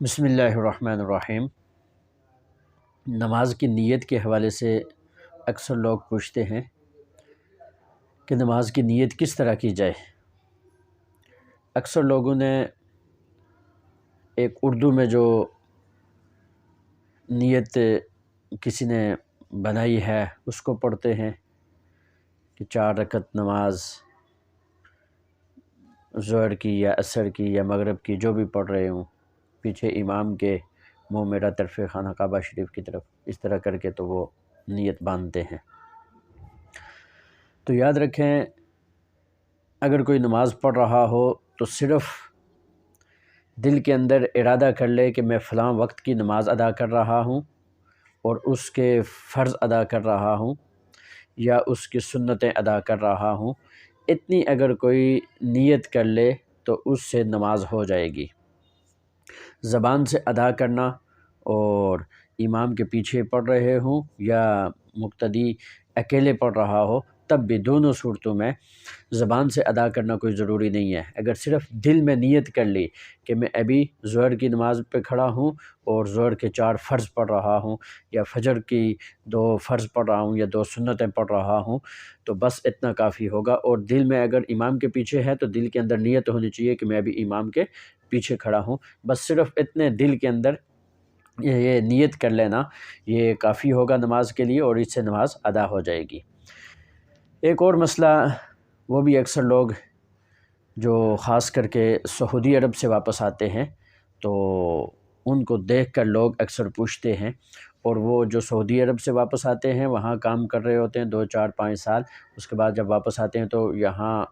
بسم اللہ الرحمن الرحیم۔ نماز کی نیت کے حوالے سے اکثر لوگ پوچھتے ہیں کہ نماز کی نیت کس طرح کی جائے۔ اکثر لوگوں نے ایک اردو میں جو نیت کسی نے بنائی ہے اس کو پڑھتے ہیں کہ 4 رکعت نماز ظہر کی یا عصر کی یا مغرب کی جو بھی پڑھ رہے ہوں، پیچھے امام کے منہ میرا طرف خانہ کعبہ شریف کی طرف، اس طرح کر کے تو وہ نیت باندھتے ہیں۔ تو یاد رکھیں، اگر کوئی نماز پڑھ رہا ہو تو صرف دل کے اندر ارادہ کر لے کہ میں فلاں وقت کی نماز ادا کر رہا ہوں اور اس کے فرض ادا کر رہا ہوں یا اس کی سنتیں ادا کر رہا ہوں، اتنی اگر کوئی نیت کر لے تو اس سے نماز ہو جائے گی۔ زبان سے ادا کرنا اور امام کے پیچھے پڑھ رہے ہوں یا مقتدی اکیلے پڑھ رہا ہو، تب بھی دونوں صورتوں میں زبان سے ادا کرنا کوئی ضروری نہیں ہے۔ اگر صرف دل میں نیت کر لی کہ میں ابھی ظہر کی نماز پہ کھڑا ہوں اور ظہر کے 4 فرض پڑھ رہا ہوں یا فجر کی 2 فرض پڑھ رہا ہوں یا 2 سنتیں پڑھ رہا ہوں، تو بس اتنا کافی ہوگا۔ اور دل میں اگر امام کے پیچھے ہے تو دل کے اندر نیت ہونی چاہیے کہ میں ابھی امام کے پیچھے کھڑا ہوں۔ بس صرف اتنے دل کے اندر یہ نیت کر لینا یہ کافی ہوگا نماز کے لیے، اور اس سے نماز ادا ہو جائے گی۔ ایک اور مسئلہ، وہ بھی اکثر لوگ جو خاص کر کے سعودی عرب سے واپس آتے ہیں تو ان کو دیکھ کر لوگ اکثر پوچھتے ہیں، اور وہ جو سعودی عرب سے واپس آتے ہیں وہاں کام کر رہے ہوتے ہیں 2 4 5 سال، اس کے بعد جب واپس آتے ہیں تو یہاں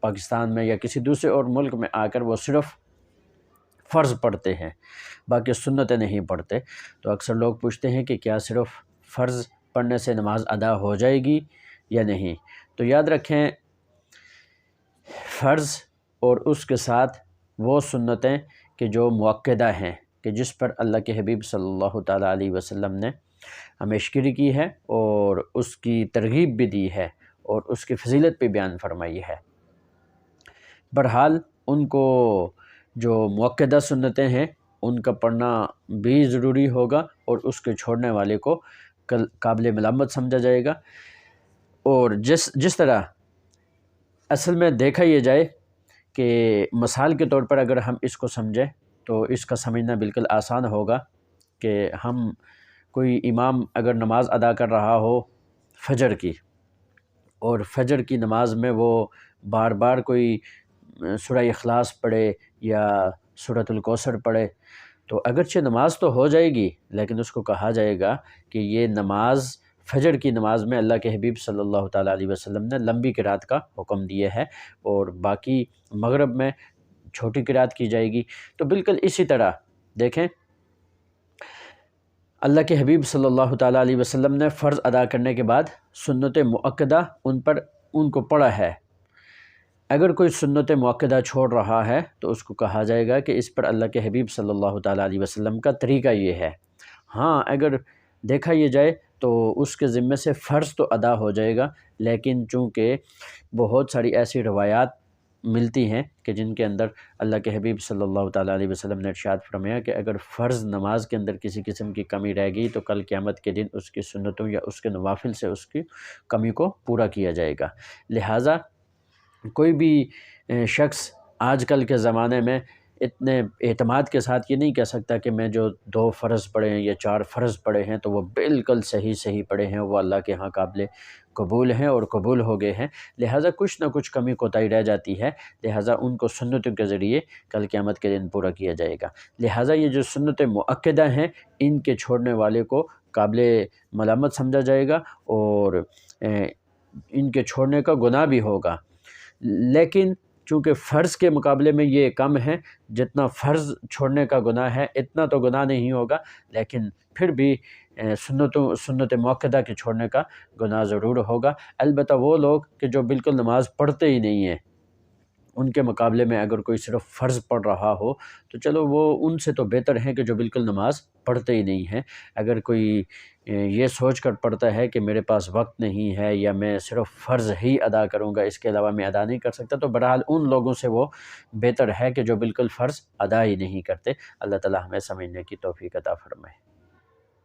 پاکستان میں یا کسی دوسرے اور ملک میں آ کر وہ صرف فرض پڑھتے ہیں، باقی سنتیں نہیں پڑھتے۔ تو اکثر لوگ پوچھتے ہیں کہ کیا صرف فرض پڑھنے سے نماز ادا ہو جائے گی یا نہیں؟ تو یاد رکھیں، فرض اور اس کے ساتھ وہ سنتیں کہ جو مؤکدہ ہیں، کہ جس پر اللہ کے حبیب صلی اللہ تعالیٰ علیہ وسلم نے ہمیشگری کی ہے اور اس کی ترغیب بھی دی ہے اور اس کی فضیلت بھی بیان فرمائی ہے۔ بہرحال ان کو جو مؤکدہ سنتیں ہیں ان کا پڑھنا بھی ضروری ہوگا، اور اس کے چھوڑنے والے کو قابل ملامت سمجھا جائے گا۔ اور جس طرح اصل میں دیکھا یہ جائے کہ مثال کے طور پر اگر ہم اس کو سمجھیں تو اس کا سمجھنا بالکل آسان ہوگا کہ ہم کوئی امام اگر نماز ادا کر رہا ہو فجر کی، اور فجر کی نماز میں وہ بار بار کوئی سورہ اخلاص پڑھے یا سورۃ الکوثر پڑھے، تو اگرچہ نماز تو ہو جائے گی لیکن اس کو کہا جائے گا کہ یہ نماز فجر کی نماز میں اللہ کے حبیب صلی اللہ تعالیٰ علیہ وسلم نے لمبی قرات کا حکم دیا ہے، اور باقی مغرب میں چھوٹی قرات کی جائے گی۔ تو بالکل اسی طرح دیکھیں، اللہ کے حبیب صلی اللہ تعالیٰ علیہ وسلم نے فرض ادا کرنے کے بعد سنت مؤکدہ ان کو پڑھا ہے۔ اگر کوئی سنت مؤکدہ چھوڑ رہا ہے تو اس کو کہا جائے گا کہ اس پر اللہ کے حبیب صلی اللہ تعالیٰ علیہ وسلم کا طریقہ یہ ہے۔ ہاں، اگر دیکھا یہ جائے تو اس کے ذمے سے فرض تو ادا ہو جائے گا، لیکن چونکہ بہت ساری ایسی روایات ملتی ہیں کہ جن کے اندر اللہ کے حبیب صلی اللہ تعالیٰ علیہ وسلم نے ارشاد فرمایا کہ اگر فرض نماز کے اندر کسی قسم کی کمی رہ گئی تو کل قیامت کے دن اس کی سنتوں یا اس کے نوافل سے اس کی کمی کو پورا کیا جائے گا۔ لہٰذا کوئی بھی شخص آج کل کے زمانے میں اتنے اعتماد کے ساتھ یہ نہیں کہہ سکتا کہ میں جو 2 فرض پڑھے ہیں یا 4 فرض پڑھے ہیں تو وہ بالکل صحیح پڑھے ہیں، وہ اللہ کے ہاں قابل قبول ہیں اور قبول ہو گئے ہیں۔ لہٰذا کچھ نہ کچھ کمی کوتاہی رہ جاتی ہے، لہٰذا ان کو سنتوں کے ذریعے کل قیامت کے دن پورا کیا جائے گا۔ لہٰذا یہ جو سنتیں مؤکدہ ہیں ان کے چھوڑنے والے کو قابل ملامت سمجھا جائے گا، اور ان کے چھوڑنے کا گناہ بھی ہوگا۔ لیکن چونکہ فرض کے مقابلے میں یہ کم ہے، جتنا فرض چھوڑنے کا گناہ ہے اتنا تو گناہ نہیں ہوگا، لیکن پھر بھی سنت مؤکدہ کے چھوڑنے کا گناہ ضرور ہوگا۔ البتہ وہ لوگ کہ جو بالکل نماز پڑھتے ہی نہیں ہیں، ان کے مقابلے میں اگر کوئی صرف فرض پڑھ رہا ہو تو چلو وہ ان سے تو بہتر ہیں کہ جو بالکل نماز پڑھتے ہی نہیں ہیں۔ اگر کوئی یہ سوچ کر پڑھتا ہے کہ میرے پاس وقت نہیں ہے یا میں صرف فرض ہی ادا کروں گا، اس کے علاوہ میں ادا نہیں کر سکتا، تو بہرحال ان لوگوں سے وہ بہتر ہے کہ جو بالکل فرض ادا ہی نہیں کرتے۔ اللہ تعالی ہمیں سمجھنے کی توفیق عطا فرمائے۔